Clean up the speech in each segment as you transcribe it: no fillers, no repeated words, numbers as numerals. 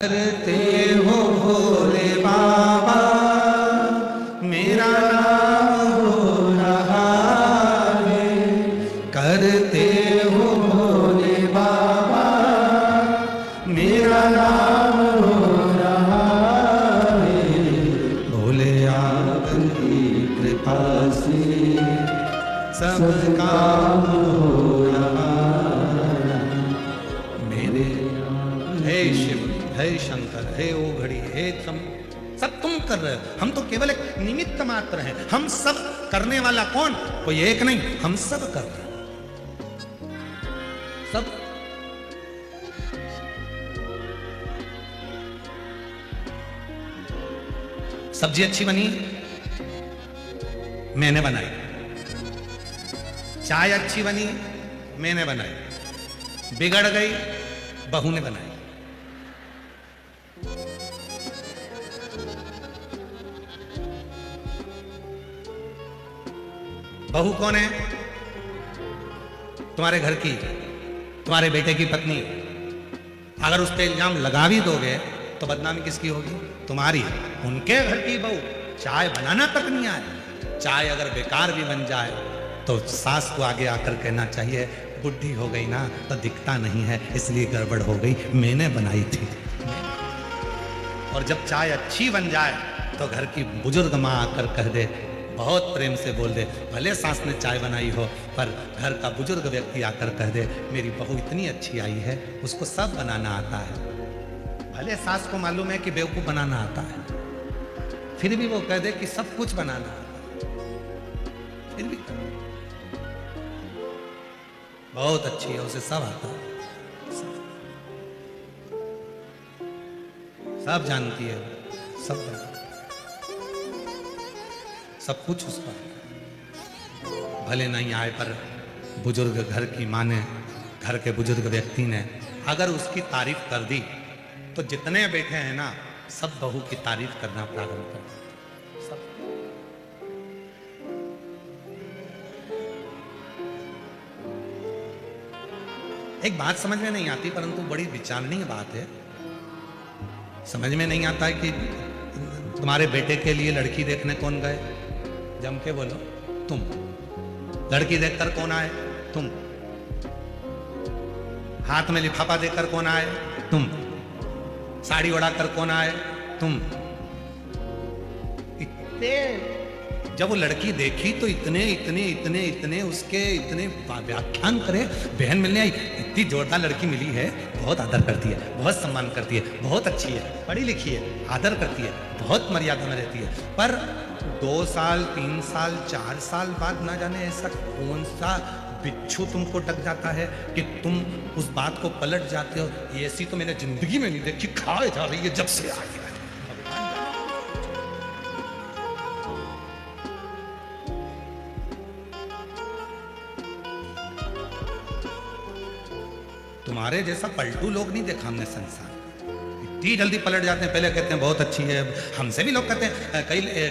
करते हो भोले बाबा, मेरा नाम हो रहा है। करते हो भोले बाबा, मेरा नाम हो रहा है। भोले आपकी कृपा से सब काम हो रहा है। मेरे हे शिव, हे शंकर, हे ओघड़ी, हे तुम, सब तुम कर रहे हो, हम तो केवल एक निमित्त मात्र हैं। हम सब करने वाला कौन? कोई एक नहीं, हम सब कर रहे हैं, सब। सब्जी अच्छी बनी, मैंने बनाई। चाय अच्छी बनी, मैंने बनाई। बिगड़ गई, बहू ने बनाई। बहू कौन है? तुम्हारे घर की, तुम्हारे बेटे की पत्नी। अगर उस पर इल्जाम लगा भी दोगे तो बदनामी किसकी होगी? तुम्हारी। उनके घर की बहू चाय बनाना तक नहीं आए। चाय अगर बेकार भी बन जाए तो सास को आगे आकर कहना चाहिए, बुढ़ी हो गई ना तो दिखता नहीं है, इसलिए गड़बड़ हो गई, मैंने बनाई थी। और जब चाय अच्छी बन जाए तो घर की बुजुर्ग माँ आकर कह दे, बहुत प्रेम से बोल दे, भले सास ने चाय बनाई हो पर घर का बुजुर्ग व्यक्ति आकर कह दे, मेरी बहू इतनी अच्छी आई है, उसको सब बनाना आता है। भले सास को मालूम है कि बेवकूफ बनाना आता है, फिर भी वो कह दे कि सब कुछ बनाना आता है, फिर भी बहुत अच्छी है, उसे सब आता है, सब जानती है, सब जानती है, सब कुछ उसका। भले नहीं आए पर बुजुर्ग घर की माँ ने, घर के बुजुर्ग व्यक्ति ने अगर उसकी तारीफ कर दी तो जितने बैठे हैं ना, सब बहू की तारीफ करना प्रारंभ कर देते, सब। एक बात समझ में नहीं आती परंतु बड़ी विचारणीय बात है। समझ में नहीं आता है कि तुम्हारे बेटे के लिए लड़की देखने कौन गए? जम के बोलो, तुम। लड़की देखकर कौन आए? तुम। हाथ में लिफाफा देकर कौन आए? तुम। साड़ी उड़ाकर कौन आए? तुम। इतने जब वो लड़की देखी तो इतने इतने इतने इतने उसके इतने व्याख्यान करे, बहन मिलने आई, इतनी जोरदार लड़की मिली है, बहुत आदर करती है, बहुत सम्मान करती है, बहुत अच्छी है, पढ़ी लिखी है, आदर करती है, बहुत मर्यादा में रहती है। पर 2 साल 3 साल 4 साल बाद ना जाने ऐसा कौन सा बिच्छू तुमको टक जाता है कि तुम उस बात को पलट जाते हो। ऐसी तो मैंने जिंदगी में नहीं देखी, खाए जा रही है जब से आई है। तुम्हारे जैसा पलटू लोग नहीं देखा हमने संसार। इतनी जल्दी पलट जाते हैं, पहले कहते हैं बहुत अच्छी है, हमसे भी लोग कहते हैं,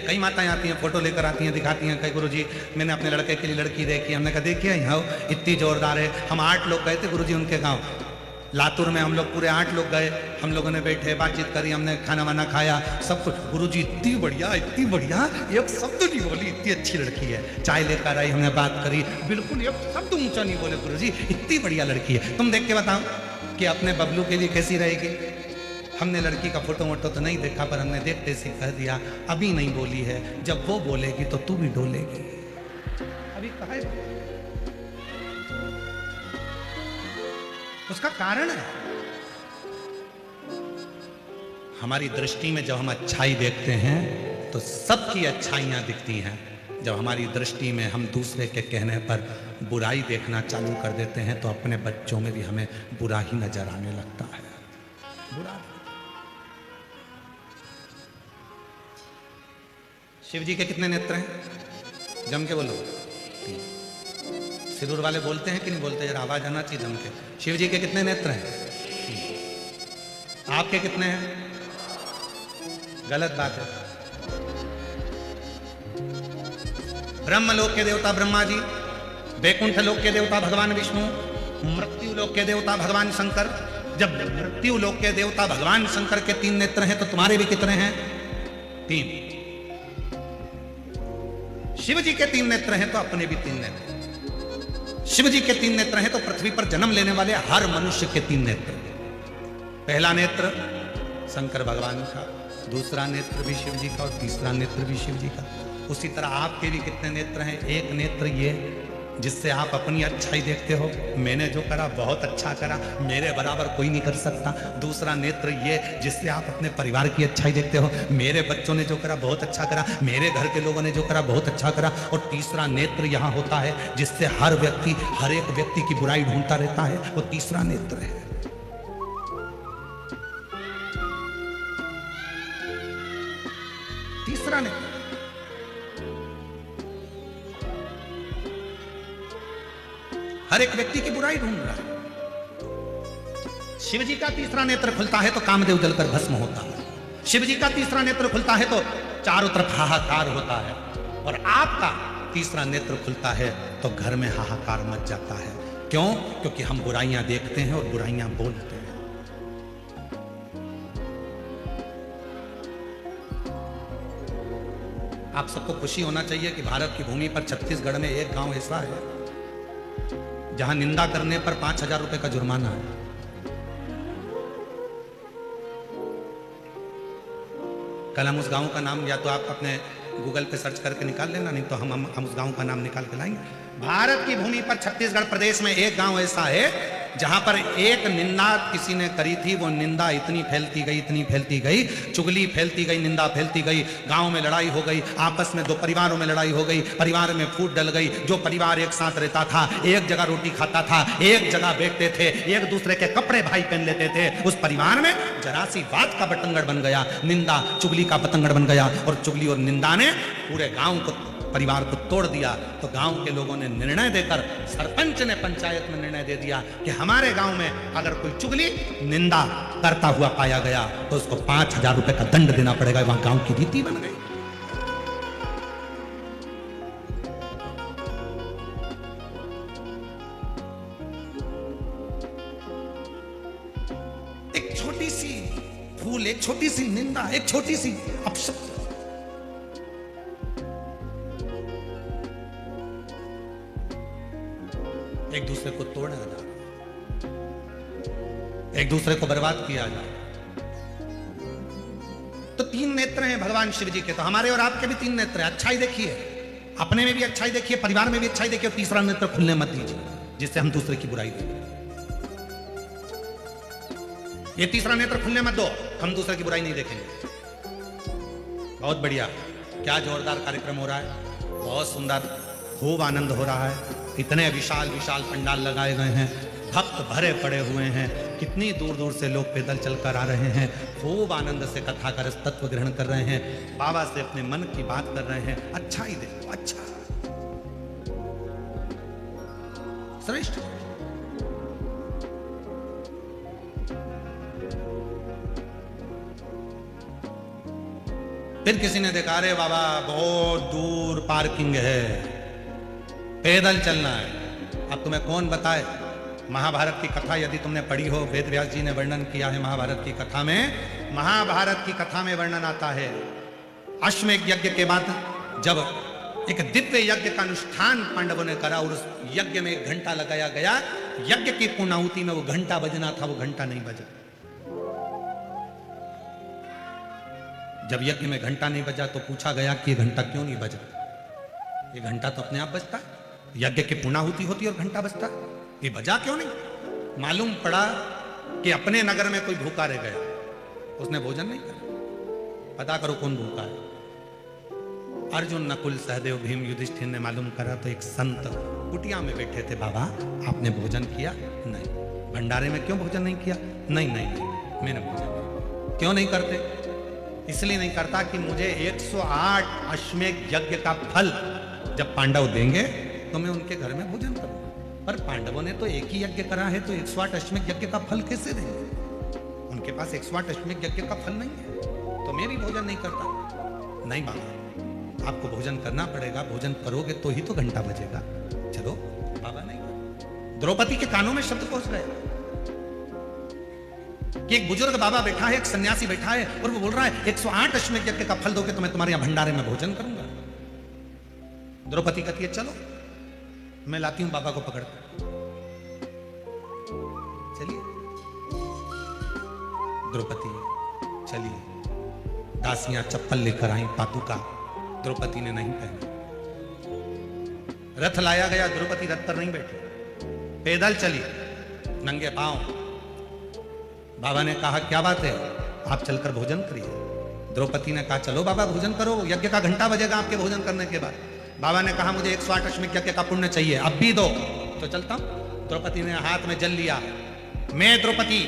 कई माताएं आती हैं, फोटो लेकर आती हैं, दिखाती हैं, कई गुरुजी मैंने अपने लड़के के लिए लड़की देखी। हमने कहा देखिए यहाँ इतनी जोरदार है। हम 8 लोग गए थे गुरुजी उनके गांव लातूर में, हम लोग पूरे 8 लोग गए, हम लोगों ने बैठे बातचीत करी, हमने खाना वाना खाया, सब कुछ। गुरुजी इतनी बढ़िया, एक शब्द नहीं बोली, इतनी अच्छी लड़की है। चाय लेकर आई, हमने बात करी, बिल्कुल एक शब्द ऊंचा नहीं बोले गुरुजी, इतनी बढ़िया लड़की है। तुम देख के बताओ कि अपने बबलू के लिए कैसी रहेगी। हमने लड़की का फोटो वोटो तो नहीं देखा पर हमने देखते से कह दिया, अभी नहीं बोली है, जब वो बोलेगी तो तू भी डोलेगी। अभी कहा है, उसका कारण है हमारी दृष्टि में। जब हम अच्छाई देखते हैं तो सबकी अच्छाइयां दिखती हैं। जब हमारी दृष्टि में हम दूसरे के कहने पर बुराई देखना चालू कर देते हैं तो अपने बच्चों में भी हमें बुरा ही नजर आने लगता है। बुरा। शिव जी के कितने नेत्र हैं? जम के बोलो। 3। सिंदूर वाले बोलते हैं कि नहीं बोलते? जरा आवाज आना चाहिए जम के। शिव जी के कितने नेत्र हैं? 3। आपके कितने हैं? गलत बात है। ब्रह्मलोक के देवता ब्रह्मा जी, वैकुंठ लोक के देवता भगवान विष्णु, मृत्यु लोक के देवता भगवान शंकर, जब मृत्यु लोक के देवता भगवान शंकर के 3 नेत्र हैं तो तुम्हारे भी कितने हैं? 3। शिव जी के 3 नेत्र हैं तो अपने भी 3 नेत्र। शिव जी के 3 नेत्र हैं तो पृथ्वी पर जन्म लेने वाले हर मनुष्य के 3 नेत्र। पहला नेत्र शंकर भगवान का, दूसरा नेत्र भी शिव जी का और तीसरा नेत्र भी शिव जी का। उसी तरह आपके भी कितने नेत्र हैं? एक नेत्र ये जिससे आप अपनी अच्छाई देखते हो, मैंने जो करा बहुत अच्छा करा, मेरे बराबर कोई नहीं कर सकता। दूसरा नेत्र ये जिससे आप अपने परिवार की अच्छाई देखते हो, मेरे बच्चों ने जो करा बहुत अच्छा करा, मेरे घर के लोगों ने जो करा बहुत अच्छा करा। और तीसरा नेत्र यहाँ होता है जिससे हर व्यक्ति, हर एक व्यक्ति की बुराई ढूंढता रहता है, वो तीसरा नेत्र है। तीसरा नेत्र हर एक व्यक्ति की बुराई ढूंढ रहा है। शिव जी का तीसरा नेत्र खुलता है तो कामदेव जलकर भस्म होता है। शिव जी का तीसरा नेत्र खुलता है तो चारों तरफ हाहाकार होता है। और आपका तीसरा नेत्र खुलता है तो घर में हाहाकार मच जाता है। क्यों? क्योंकि हम बुराइयां देखते हैं और बुराइयां बोलते हैं। आप सबको खुशी होना चाहिए कि भारत की भूमि पर छत्तीसगढ़ में एक गांव ऐसा है जहां निंदा करने पर 5,000 रुपए का जुर्माना है। कल हम उस गांव का नाम या तो आप अपने गूगल पे सर्च करके निकाल लेना, नहीं तो हम उस गांव का नाम निकाल के लाएंगे। भारत की भूमि पर छत्तीसगढ़ प्रदेश में एक गांव ऐसा है जहां पर एक निंदा किसी ने करी थी। वो निंदा इतनी फैलती गई, इतनी फैलती गई, चुगली फैलती गई, निंदा फैलती गई। गांव में लड़ाई हो गई, आपस में 2 परिवारों में लड़ाई हो गई, परिवार में फूट डल गई। जो परिवार एक साथ रहता था, एक जगह रोटी खाता था, एक जगह बैठते थे, एक दूसरे के कपड़े भाई पहन लेते थे, उस परिवार में जरा सी बात का बतंगड़ बन गया, निंदा चुगली का बतंगड़ बन गया। और चुगली और निंदा ने पूरे गांव को, परिवार को तोड़ दिया। तो गांव के लोगों ने निर्णय देकर, सरपंच ने पंचायत में निर्णय दे दिया कि हमारे गांव में अगर कोई चुगली निंदा करता हुआ पाया गया तो उसको 5,000 रुपए का दंड देना पड़ेगा। वहां गांव की रीति बन गई। एक छोटी सी भूल, एक छोटी सी निंदा, एक छोटी सी अपशब्द एक दूसरे को तोड़ा जा, एक दूसरे को बर्बाद किया जाए। तो 3 नेत्र हैं भगवान शिव जी के, तो हमारे और आपके भी 3 नेत्र हैं। अच्छाई देखिए, अपने में भी अच्छाई देखिए, परिवार में भी अच्छाई देखिए, और तीसरा नेत्र खुलने मत दीजिए जिससे हम दूसरे की बुराई देखें। ये तीसरा नेत्र खुलने मत दो, हम दूसरे की बुराई नहीं देखेंगे। बहुत बढ़िया, क्या जोरदार कार्यक्रम हो रहा है, बहुत सुंदर, खूब आनंद हो रहा है। इतने विशाल विशाल पंडाल लगाए गए हैं, भक्त भरे पड़े हुए हैं, कितनी दूर दूर से लोग पैदल चलकर आ रहे हैं, खूब आनंद से कथा का रस तत्व ग्रहण कर रहे हैं, बाबा से अपने मन की बात कर रहे हैं। अच्छा ही देखो, अच्छा श्रेष्ठ। फिर किसी ने देखा, अरे बाबा बहुत दूर पार्किंग है, पैदल चलना है। अब तुम्हें कौन बताए? महाभारत की कथा यदि तुमने पढ़ी हो, वेद व्यास जी ने वर्णन किया है महाभारत की कथा में। महाभारत की कथा में वर्णन आता है, अश्वमेध यज्ञ के बाद जब एक दिव्य यज्ञ का अनुष्ठान पांडवों ने करा और उस यज्ञ में 1 घंटा लगाया गया, यज्ञ की पूर्णाहुति में वो घंटा बजना था, वो घंटा नहीं बजा। जब यज्ञ में घंटा नहीं बजा तो पूछा गया कि ये घंटा क्यों नहीं बजा? ये घंटा तो अपने आप बजता है, यज्ञ की पूर्णाहुति होती है और घंटा बजता है, ये बजा क्यों नहीं? मालूम पड़ा कि अपने नगर में कोई भूखा रह गया, उसने भोजन नहीं करा। पता करो कौन भूखा है। अर्जुन, नकुल, सहदेव, भीम, युधिष्ठिर ने मालूम करा तो एक संत कुटिया में बैठे थे। बाबा आपने भोजन किया? नहीं। भंडारे में क्यों भोजन नहीं किया? नहीं नहीं नहीं, मैंने भोजन किया। क्यों नहीं करते? इसलिए नहीं करता कि मुझे 108 अश्वमेध यज्ञ का फल जब पांडव देंगे तो मैं उनके घर में भोजन करूंगा। पर पांडवों ने तो एक ही यज्ञ करा है, तो 108 अश्वमेध यज्ञ का फल कैसे देंगे? उनके पास 108 अश्वमेध यज्ञ का फल नहीं है, तो मैं भी भोजन नहीं करता। नहीं बाबा, आपको भोजन करना पड़ेगा, भोजन करोगे तो ही तो घंटा बजेगा। चलो, बाबा नहीं। द्रौपदी के कानों में शब्द पहुंच गए, कि एक बुजुर्ग बाबा बैठा है, एक सन्यासी बैठा है और वो बोल रहा है 108 अश्वमेध यज्ञ का फल दोगे तो मैं तुम्हारे यहां भंडारे में भोजन करूंगा। द्रौपदी कहती है चलो मैं लाती हूं बाबा को पकड़कर। चलिए द्रौपदी चलिए, दासियां चप्पल लेकर आई, पादुका द्रौपदी ने नहीं पहनी। रथ लाया गया, द्रौपदी रथ पर नहीं बैठी, पैदल चली नंगे पांव। बाबा ने कहा क्या बात है, आप चलकर भोजन करिए। द्रौपदी ने कहा चलो बाबा भोजन करो, यज्ञ का घंटा बजेगा आपके भोजन करने के बाद। बाबा ने कहा मुझे 108 अश्वमेध यज्ञ का पुण्य चाहिए, अब भी दो। तो चलता हूं। द्रौपदी ने हाथ में जल लिया, मैं द्रौपदी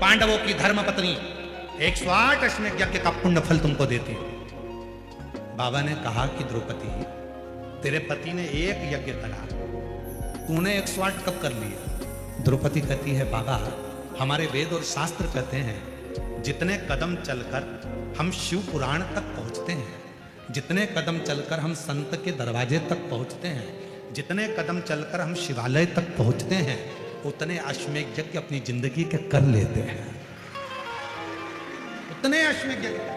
पांडवों की धर्म पत्नी 108 अश्वमेध यज्ञ का पुण्य फल तुमको देती हूं। बाबा ने कहा कि द्रौपदी तेरे पति ने एक यज्ञ करा, तूने 108 कब कर लिया? द्रौपदी कहती है बाबा हमारे वेद और शास्त्र कहते हैं जितने कदम चलकर हम शिव पुराण तक पहुंचते हैं, जितने कदम चलकर हम संत के दरवाजे तक पहुंचते हैं, जितने कदम चलकर हम शिवालय तक पहुंचते हैं, उतने अश्वमेध यज्ञ अपनी जिंदगी के कर लेते हैं। उतने अश्वमेध यज्ञ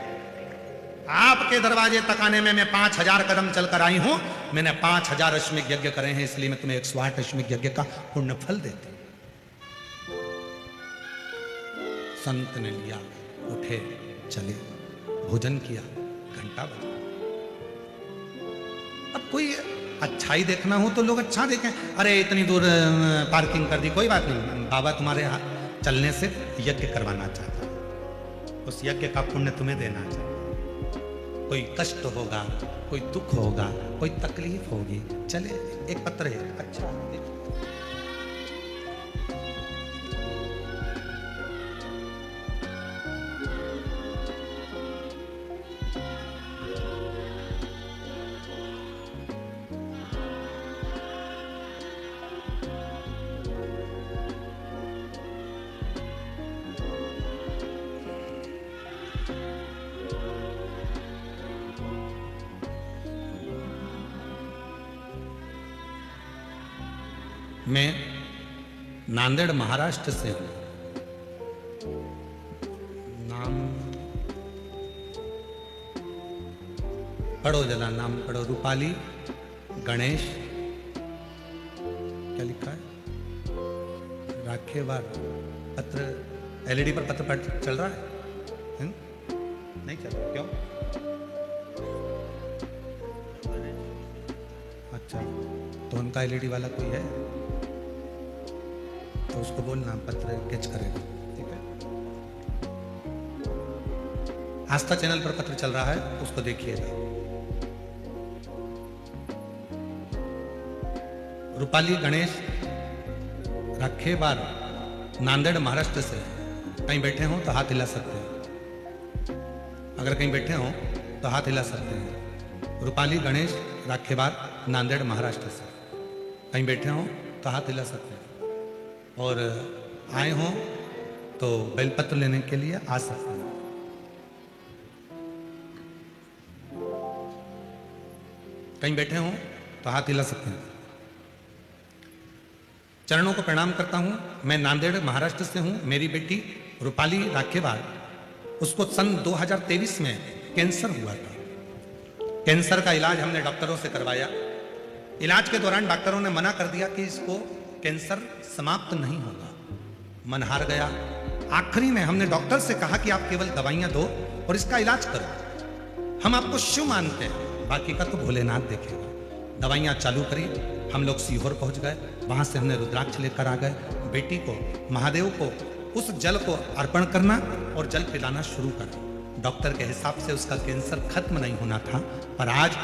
आपके दरवाजे तक आने में मैं 5000 कदम चलकर आई हूं, मैंने 5000 अश्वमेध यज्ञ करे हैं, इसलिए मैं तुम्हें 108 अश्वमेध यज्ञ का पुण्य फल देती हूं। संत ने लिया, उठे चले, भोजन किया, घंटा बजा। अब कोई अच्छाई देखना हो तो लोग अच्छा देखें, अरे इतनी दूर पार्किंग कर दी, कोई बात नहीं, बाबा तुम्हारे हाथ चलने से यज्ञ करवाना चाहता है, उस यज्ञ का पुण्य तुम्हें देना चाहता है। कोई कष्ट होगा, कोई दुख होगा, कोई तकलीफ होगी, चले एक पत्र है अच्छा मैं नांदेड़ महाराष्ट्र से हूं। नाम पढ़ो जरा, नाम पढ़ो। रूपाली गणेश, क्या लिखा है? राखेवार। पत्र एलईडी पर पत्र चल रहा है? नहीं चल रहा, क्यों? अच्छा, तो उनका एलईडी वाला कोई है तो उसको बोलना पत्र कैच करेगा, ठीक है? आस्था चैनल पर पत्र चल रहा है, उसको देखिएगा। रूपाली गणेश राखेवार, नांदेड़ महाराष्ट्र से। कहीं बैठे हो तो हाथ हिला सकते हैं, अगर कहीं बैठे हो तो हाथ हिला सकते हैं। रूपाली गणेश राखेवार, नांदेड़ महाराष्ट्र से। कहीं बैठे हो तो हाथ हिला सकते हैं, और आए हो तो बेलपत्र लेने के लिए आ सकते हैं। कहीं बैठे हो तो हाथ हिला सकते हैं। चरणों को प्रणाम करता हूं। मैं नांदेड़ महाराष्ट्र से हूं। मेरी बेटी रूपाली राखेवार, उसको सन 2023 में कैंसर हुआ था। कैंसर का इलाज हमने डॉक्टरों से करवाया। इलाज के दौरान डॉक्टरों ने मना कर दिया कि इसको कैंसर समाप्त नहीं होगा। मन हार गया। आखिरी में हमने डॉक्टर से कहा कि आप केवल दवाइयां दो और इसका इलाज करो, हम आपको शिव मानते हैं, बाकी का तो भोलेनाथ देखेगा। दवाइयां चालू करी, हम लोग सीहोर पहुंच गए। वहां से हमने रुद्राक्ष लेकर आ गए। बेटी को, महादेव को उस जल को अर्पण करना और जल पिलाना शुरू करा। डॉक्टर के हिसाब से उसका कैंसर खत्म नहीं होना था, पर आज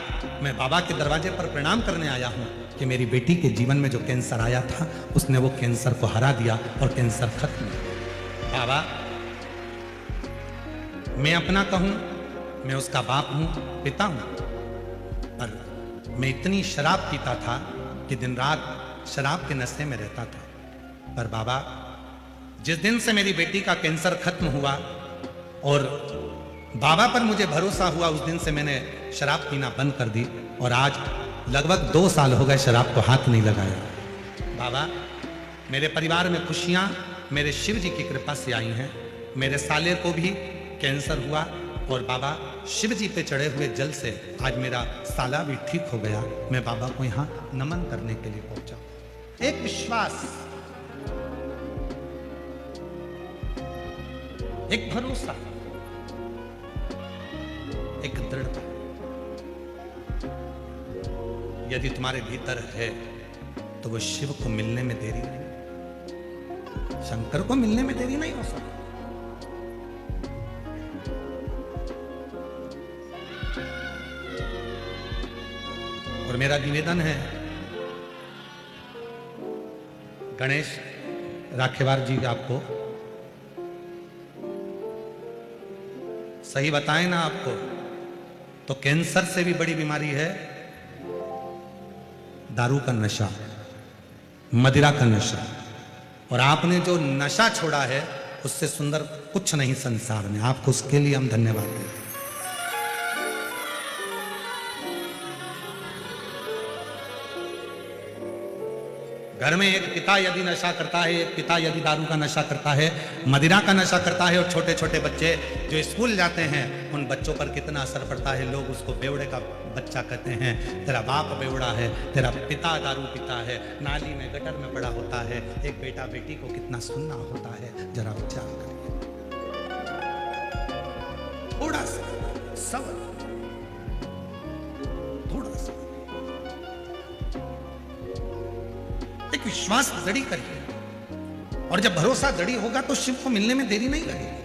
मैं बाबा के दरवाजे पर प्रणाम करने आया हूं कि मेरी बेटी के जीवन में जो कैंसर आया था उसने वो कैंसर को हरा दिया और कैंसर खत्म। बाबा, मैं अपना कहूं, मैं उसका बाप हूं, पिता हूं, पर मैं इतनी शराब पीता था कि दिन रात शराब के नशे में रहता था। पर बाबा, जिस दिन से मेरी बेटी का कैंसर खत्म हुआ और बाबा पर मुझे भरोसा हुआ, उस दिन से मैंने शराब पीना बंद कर दी और आज लगभग 2 साल हो गए शराब को हाथ नहीं लगाया। बाबा, मेरे परिवार में खुशियां मेरे शिव जी की कृपा से आई हैं। मेरे साले को भी कैंसर हुआ और बाबा शिव जी पे चढ़े हुए जल से आज मेरा साला भी ठीक हो गया। मैं बाबा को यहाँ नमन करने के लिए पहुंचा। एक विश्वास, एक भरोसा, एक दृढ़ता यदि तुम्हारे भीतर है तो वो शिव को मिलने में देरी नहीं, शंकर को मिलने में देरी नहीं हो सकती। और मेरा निवेदन है, गणेश राखेवार जी आपको सही बताएं ना, आपको तो कैंसर से भी बड़ी बीमारी है दारू का नशा, मदिरा का नशा, और आपने जो नशा छोड़ा है उससे सुंदर कुछ नहीं संसार में। आपको उसके लिए हम धन्यवाद देते हैं। घर में एक पिता यदि नशा करता है, एक पिता यदि दारू का नशा करता है, मदिरा का नशा करता है, और छोटे छोटे बच्चे जो स्कूल जाते हैं उन बच्चों पर कितना असर पड़ता है। लोग उसको बेवड़े का बच्चा कहते हैं, तेरा बाप बेवड़ा है, तेरा पिता दारू पीता है, नाली में गटर में पड़ा होता है। एक बेटा बेटी को कितना सुनना होता है, जरा विचार करिए। थोड़ा सा सब्र, थोड़ा सा एक विश्वास दृढ़ करिए, और जब भरोसा दृढ़ होगा तो शिव को मिलने में देरी नहीं लगेगी,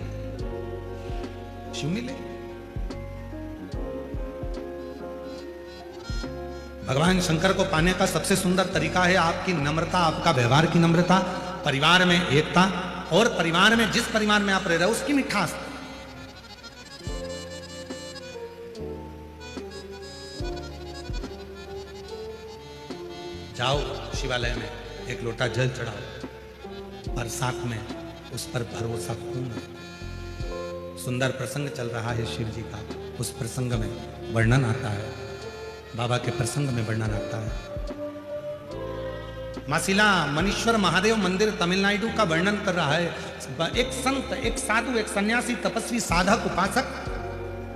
शिव मिले। भगवान शंकर को पाने का सबसे सुंदर तरीका है आपकी नम्रता, आपका व्यवहार की नम्रता, परिवार में एकता, और परिवार में जिस परिवार में आप रह रहे हो उसकी मिठास। जाओ शिवालय में एक लोटा जल चढ़ाओ, बरसात में उस पर भरोसा खून। सुंदर प्रसंग चल रहा है शिव जी का, उस प्रसंग में वर्णन आता है, बाबा के प्रसंग में वर्णन आता है। मासिला मनीश्वर महादेव मंदिर तमिलनाडु का वर्णन कर रहा है। एक संत, एक साधु, एक सन्यासी, तपस्वी, साधक, उपासक,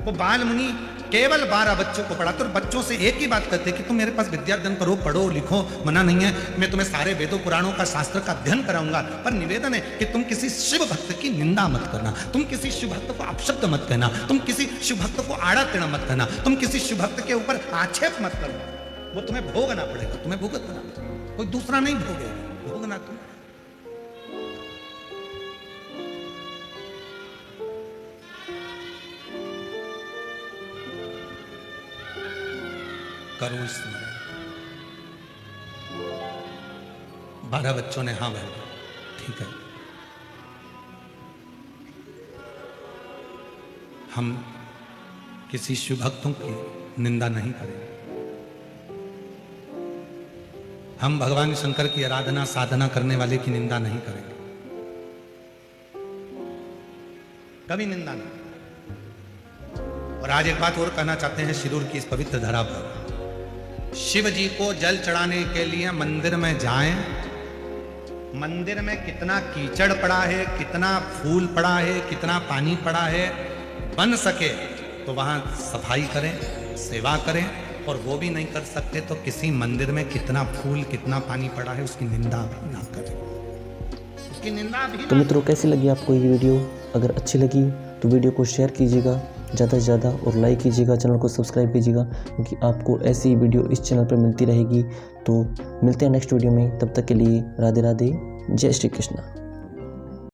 वो बाल मुनि केवल 12 बच्चों को पढ़ाते, और बच्चों से एक ही बात करते कि तुम मेरे पास विद्या अध्ययन करो, पढ़ो लिखो, मना नहीं है, मैं तुम्हें सारे वेदों पुराणों का शास्त्र का अध्ययन कराऊंगा, पर निवेदन है कि तुम किसी शिव भक्त की निंदा मत करना, तुम किसी शिव भक्त को अपशब्द मत कहना, तुम किसी शिव भक्त को आड़ा टेढ़ा मत कहना, तुम किसी शिव भक्त के ऊपर आक्षेप मत करना। वो तुम्हें भोगना पड़ेगा, तुम्हें भुगतना, कोई दूसरा नहीं भोगेगा, भोगना तुम। करो स्मरण। 12 बच्चों ने हाँ भाई ठीक है, हम किसी शिव भक्तों की निंदा नहीं करेंगे, हम भगवान शंकर की आराधना साधना करने वाले की निंदा नहीं करेंगे, कभी निंदा नहीं। और आज एक बात और कहना चाहते हैं, शिरूर की इस पवित्र धरा पर शिव जी को जल चढ़ाने के लिए मंदिर में जाएं। मंदिर में कितना कीचड़ पड़ा है, कितना फूल पड़ा है, कितना पानी पड़ा है, बन सके तो वहां सफाई करें, सेवा करें, और वो भी नहीं कर सकते तो किसी मंदिर में कितना फूल कितना पानी पड़ा है उसकी निंदा भी ना करें, उसकी निंदा भी। तो मित्रों कैसी लगी आपको ये वीडियो? अगर अच्छी लगी तो वीडियो को शेयर कीजिएगा ज़्यादा से ज़्यादा, और लाइक कीजिएगा, चैनल को सब्सक्राइब कीजिएगा, क्योंकि आपको ऐसी वीडियो इस चैनल पर मिलती रहेगी। तो मिलते हैं नेक्स्ट वीडियो में, तब तक के लिए राधे राधे, जय श्री कृष्णा।